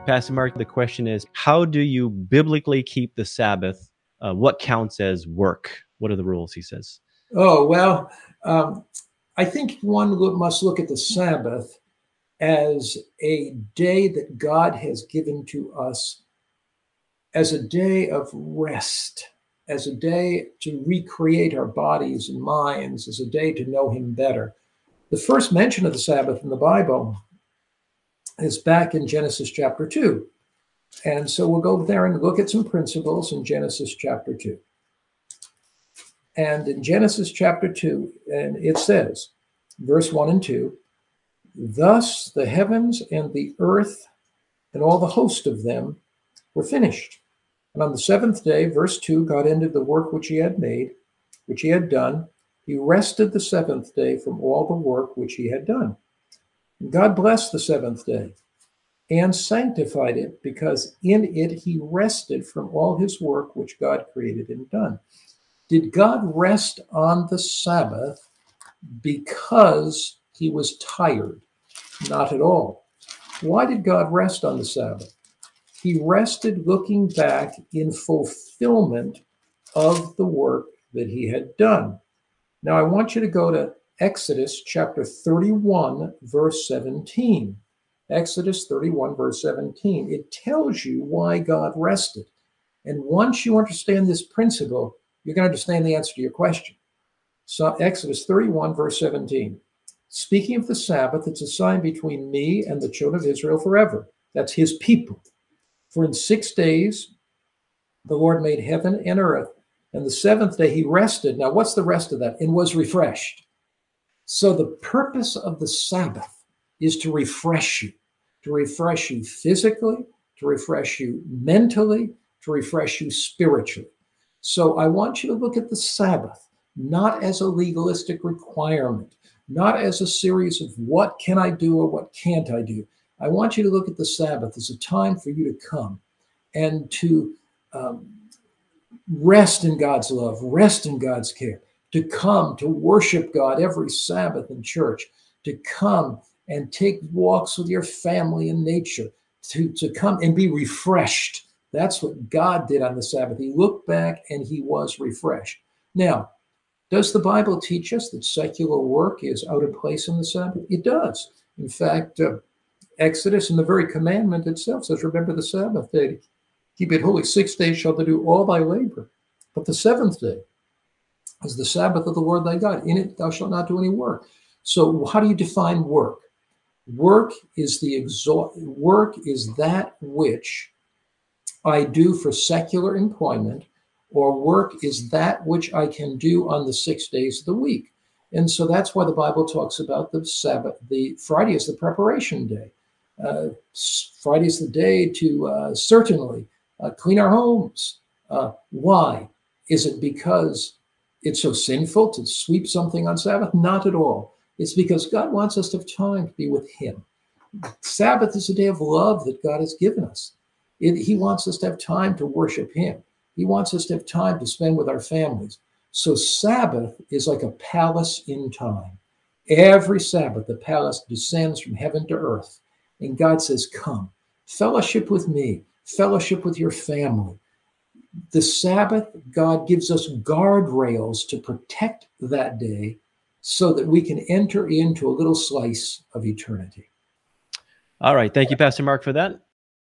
Pastor Mark, the question is, how do you biblically keep the Sabbath? What counts as work? What are the rules, he says? Oh, well, I think one must look at the Sabbath as a day that God has given to us as a day of rest, as a day to recreate our bodies and minds, as a day to know Him better. The first mention of the Sabbath in the Bible is back in Genesis chapter 2. And so we'll go there and look at some principles in Genesis chapter 2. And in Genesis chapter 2, and it says, verse 1 and 2, thus the heavens and the earth and all the host of them were finished. And on the seventh day, verse 2, God ended the work which He had made, which He had done. He rested the seventh day from all the work which He had done. And God blessed the seventh day and sanctified it, because in it He rested from all His work which God created and done. Did God rest on the Sabbath because He was tired? Not at all. Why did God rest on the Sabbath? He rested looking back in fulfillment of the work that He had done. Now, I want you to go to Exodus chapter 31, verse 17. Exodus 31, verse 17. It tells you why God rested. And once you understand this principle, you're going to understand the answer to your question. So Exodus 31, verse 17. Speaking of the Sabbath, it's a sign between me and the children of Israel forever. That's His people. For in 6 days the Lord made heaven and earth, and the seventh day He rested. Now, what's the rest of that? And was refreshed. So the purpose of the Sabbath is to refresh you physically, to refresh you mentally, to refresh you spiritually. So I want you to look at the Sabbath not as a legalistic requirement, not as a series of what can I do or what can't I do. I want you to look at the Sabbath as a time for you to come and to rest in God's love, rest in God's care, to come to worship God every Sabbath in church, to come and take walks with your family in nature, to come and be refreshed. That's what God did on the Sabbath. He looked back and He was refreshed. Now, does the Bible teach us that secular work is out of place on the Sabbath? It does. In fact, Exodus and the very commandment itself says, remember the Sabbath day, keep it holy. 6 days shalt thou do all thy labor. But the seventh day is the Sabbath of the Lord thy God. In it thou shalt not do any work. So how do you define work? Work is that which I do for secular employment, or work is that which I can do on the 6 days of the week. And so that's why the Bible talks about the Sabbath. The Friday is the preparation day. Friday is the day to certainly clean our homes. Why? Is it because it's so sinful to sweep something on Sabbath? Not at all. It's because God wants us to have time to be with Him. Sabbath is a day of love that God has given us. He wants us to have time to worship Him. He wants us to have time to spend with our families. So Sabbath is like a palace in time. Every Sabbath, the palace descends from heaven to earth. And God says, come, fellowship with me, fellowship with your family. The Sabbath, God gives us guardrails to protect that day so that we can enter into a little slice of eternity. All right. Thank you, Pastor Mark, for that.